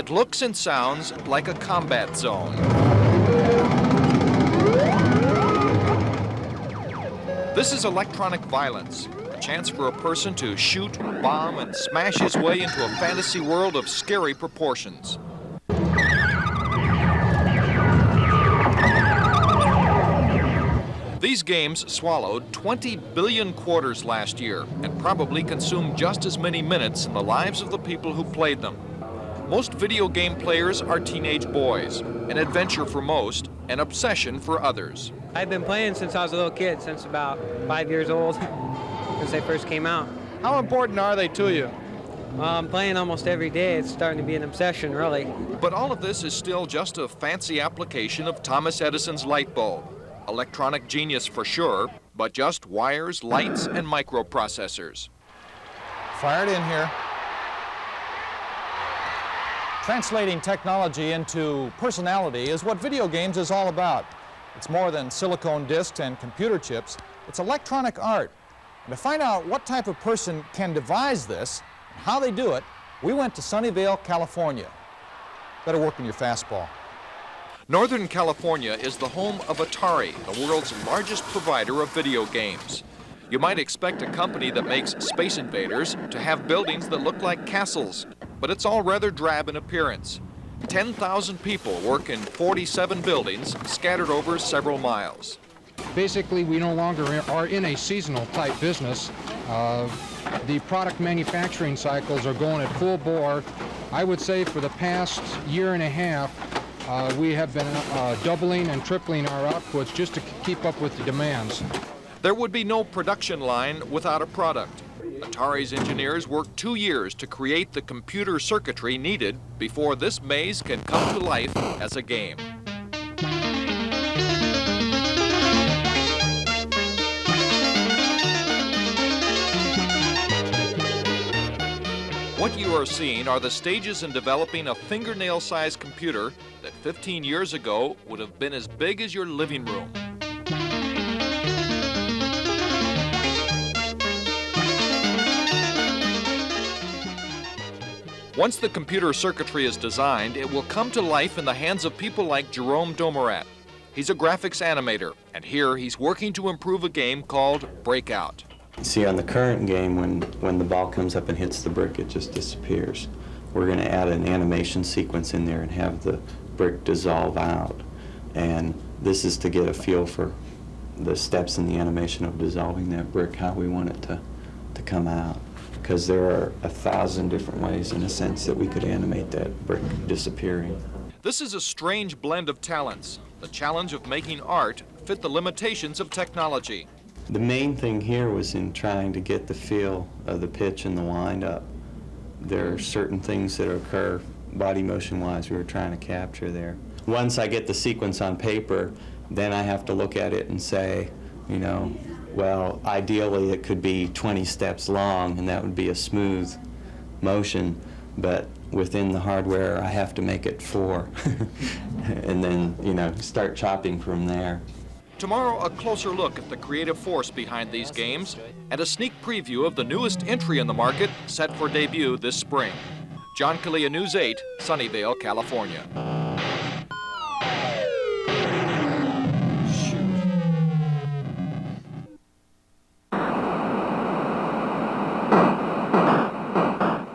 It looks and sounds like a combat zone. This is electronic violence, a chance for a person to shoot, bomb, and smash his way into a fantasy world of scary proportions. These games swallowed 20 billion quarters last year and probably consumed just as many minutes in the lives of the people who played them. Most video game players are teenage boys, an adventure for most, an obsession for others. I've been playing since I was a little kid, since about 5 years old, since they first came out. How important are they to you? I'm playing almost every day. It's starting to be an obsession, really. But all of this is still just a fancy application of Thomas Edison's light bulb. Electronic genius for sure, but just wires, lights, and microprocessors. Fired in here. Translating technology into personality is what video games is all about. It's more than silicone discs and computer chips. It's electronic art. And to find out what type of person can devise this and how they do it, we went to Sunnyvale, California. Better work on your fastball. Northern California is the home of Atari, the world's largest provider of video games. You might expect a company that makes Space Invaders to have buildings that look like castles, but it's all rather drab in appearance. 10,000 people work in 47 buildings scattered over several miles. Basically, we no longer are in a seasonal type business. The product manufacturing cycles are going at full bore. I would say for the past year and a half, we have been doubling and tripling our outputs just to keep up with the demands. There would be no production line without a product. Atari's engineers worked 2 years to create the computer circuitry needed before this maze can come to life as a game. What you are seeing are the stages in developing a fingernail-sized computer that 15 years ago would have been as big as your living room. Once the computer circuitry is designed, it will come to life in the hands of people like Jerome Domerat. He's a graphics animator, and here he's working to improve a game called Breakout. See, on the current game, when the ball comes up and hits the brick, it just disappears. We're going to add an animation sequence in there and have the brick dissolve out. And this is to get a feel for the steps in the animation of dissolving that brick, how we want it to come out. Because there are 1,000 different ways, in a sense, that we could animate that brick disappearing. This is a strange blend of talents, the challenge of making art fit the limitations of technology. The main thing here was in trying to get the feel of the pitch and the wind up. There are certain things that occur body motion-wise we were trying to capture there. Once I get the sequence on paper, then I have to look at it and say, you know, well, ideally it could be 20 steps long and that would be a smooth motion, but within the hardware I have to make it 4 and then, you know, start chopping from there. Tomorrow, a closer look at the creative force behind these games and a sneak preview of the newest entry in the market set for debut this spring. John Culea, News 8, Sunnyvale, California.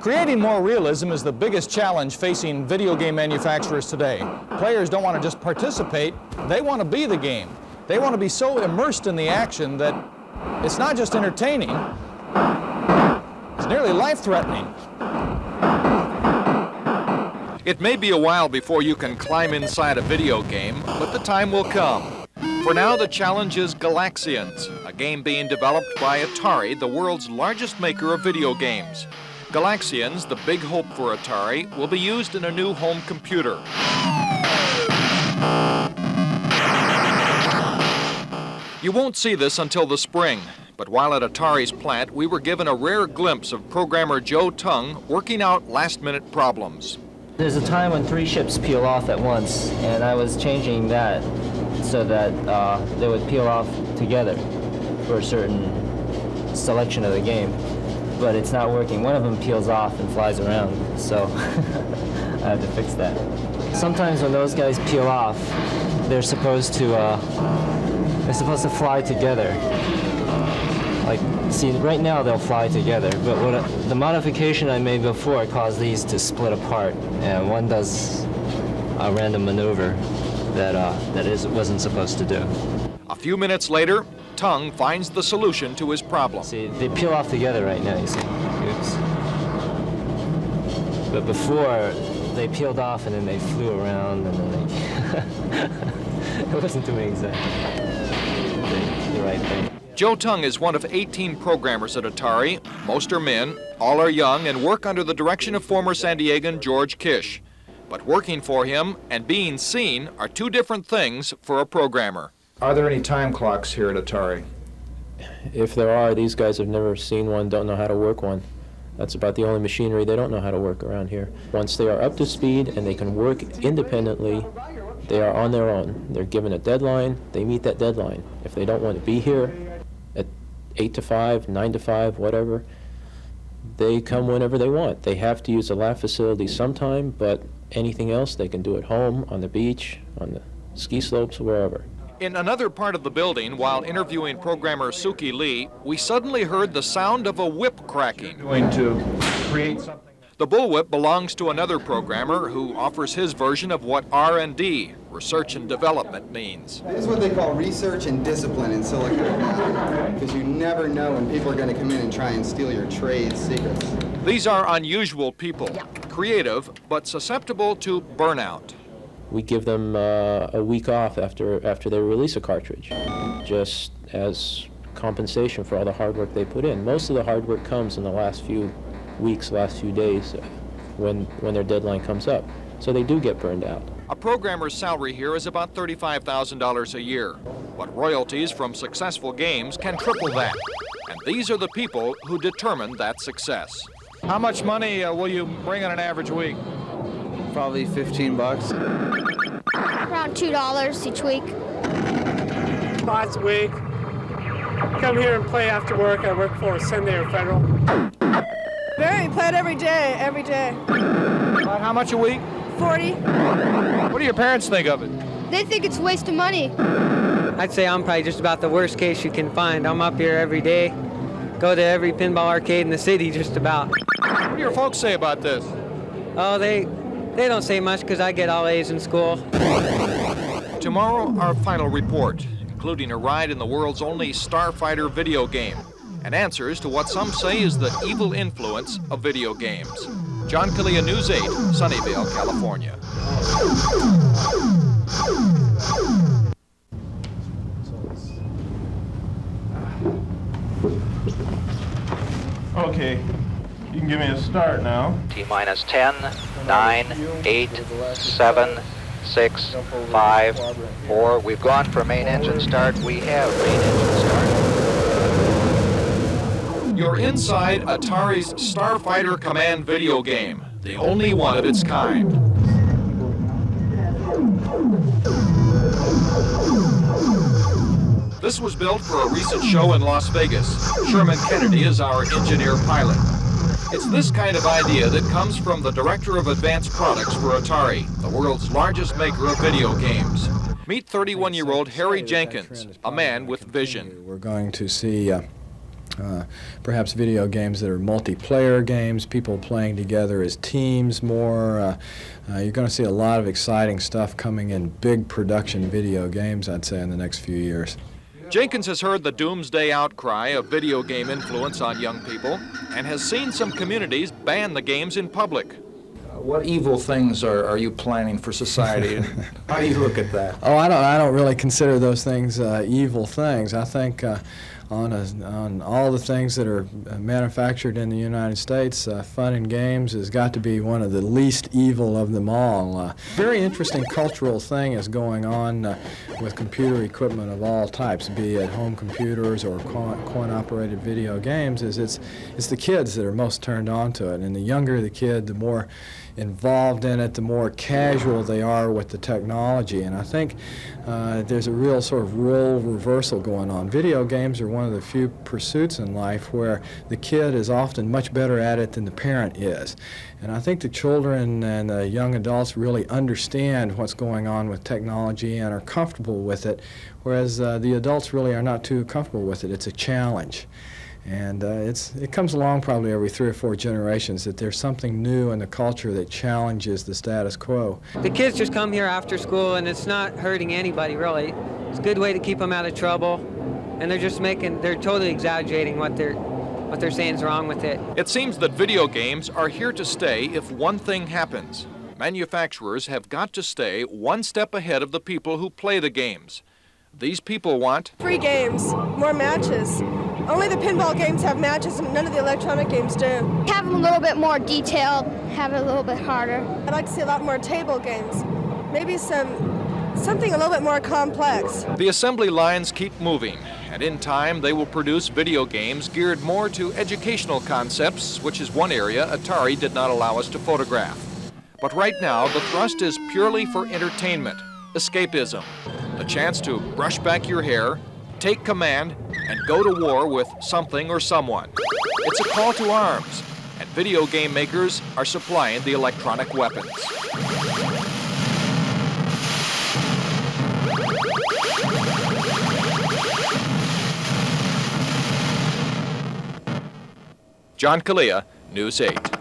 Creating more realism is the biggest challenge facing video game manufacturers today. Players don't want to just participate, they want to be the game. They want to be so immersed in the action that it's not just entertaining, it's nearly life-threatening. It may be a while before you can climb inside a video game, but the time will come. For now, the challenge is Galaxians, a game being developed by Atari, the world's largest maker of video games. Galaxians, the big hope for Atari, will be used in a new home computer. You won't see this until the spring, but while at Atari's plant, we were given a rare glimpse of programmer Joe Tung working out last-minute problems. There's a time when 3 ships peel off at once, and I was changing that so that they would peel off together for a certain selection of the game. But it's not working. One of them peels off and flies around, so had to fix that. Sometimes when those guys peel off, they're supposed to fly together. Like, see, right now they'll fly together, but the modification I made before caused these to split apart, and one does a random maneuver that wasn't supposed to do. A few minutes later, Tung finds the solution to his problem. See, they peel off together right now, you see. Oops. But before, they peeled off and then they flew around and then they... It wasn't doing exactly the right thing. Joe Tung is one of 18 programmers at Atari. Most are men, all are young, and work under the direction of former San Diegan George Kish. But working for him and being seen are two different things for a programmer. Are there any time clocks here at Atari? If there are, these guys have never seen one, don't know how to work one. That's about the only machinery they don't know how to work around here. Once they are up to speed and they can work independently, they are on their own. They're given a deadline, they meet that deadline. If they don't want to be here at 8 to 5, 9 to 5, whatever, they come whenever they want. They have to use a lab facility sometime, but anything else they can do at home, on the beach, on the ski slopes, wherever. In another part of the building, while interviewing programmer Suki Lee, we suddenly heard the sound of a whip cracking. Going to create something. The bullwhip belongs to another programmer who offers his version of what R&D, research and development, means. This is what they call research and discipline in Silicon Valley, because you never know when people are going to come in and try and steal your trade secrets. These are unusual people, creative but susceptible to burnout. We give them a week off after they release a cartridge, just as compensation for all the hard work they put in. Most of the hard work comes in the last few weeks, last few days, when their deadline comes up. So they do get burned out. A programmer's salary here is about $35,000 a year, but royalties from successful games can triple that. And these are the people who determine that success. How much money will you bring on an average week? Probably 15 bucks. Around $2 each week. Twice a week. Come here and play after work. I work for Sunday or Federal. Very, play it every day, every day. About how much a week? 40. What do your parents think of it? They think it's a waste of money. I'd say I'm probably just about the worst case you can find. I'm up here every day, go to every pinball arcade in the city just about. What do your folks say about this? Oh, they don't say much because I get all A's in school. Tomorrow, our final report, including a ride in the world's only starfighter video game, and answers to what some say is the evil influence of video games. John Culea, News 8, Sunnyvale, California. Okay, you can give me a start now. T-minus 10, 9, 8, 7, 6, 5, 4. We've gone for main engine start. We have main engine start. You're inside Atari's Starfighter Command video game, the only one of its kind. This was built for a recent show in Las Vegas. Sherman Kennedy is our engineer pilot. It's this kind of idea that comes from the director of advanced products for Atari, the world's largest maker of video games. Meet 31-year-old Harry Jenkins, a man with vision. We're going to see perhaps video games that are multiplayer games, people playing together as teams more. You're going to see a lot of exciting stuff coming in big production video games, I'd say, in the next few years. Jenkins has heard the doomsday outcry of video game influence on young people and has seen some communities ban the games in public. What evil things are you planning for society? How do you look at that? Oh, I don't really consider those things evil things. I think on all the things that are manufactured in the United States, fun and games has got to be one of the least evil of them all. Very interesting cultural thing is going on with computer equipment of all types, be it home computers or coin-operated video games. It's the kids that are most turned on to it, and the younger the kid, the more involved in it, the more casual they are with the technology. And I think there's a real sort of role reversal going on. Video games are one of the few pursuits in life where the kid is often much better at it than the parent is. And I think the children and the young adults really understand what's going on with technology and are comfortable with it, whereas the adults really are not too comfortable with it. It's a challenge. And it comes along probably every 3 or 4 generations that there's something new in the culture that challenges the status quo. The kids just come here after school, and it's not hurting anybody, really. It's a good way to keep them out of trouble, and they're totally exaggerating what they're saying is wrong with it. It seems that video games are here to stay if one thing happens. Manufacturers have got to stay one step ahead of the people who play the games. These people want free games, more matches. Only the pinball games have matches and none of the electronic games do. Have them a little bit more detailed, have it a little bit harder. I'd like to see a lot more table games. Maybe something a little bit more complex. The assembly lines keep moving, and in time they will produce video games geared more to educational concepts, which is one area Atari did not allow us to photograph. But right now, the thrust is purely for entertainment, escapism, a chance to brush back your hair, take command, and go to war with something or someone. It's a call to arms, and video game makers are supplying the electronic weapons. John Culea, News 8.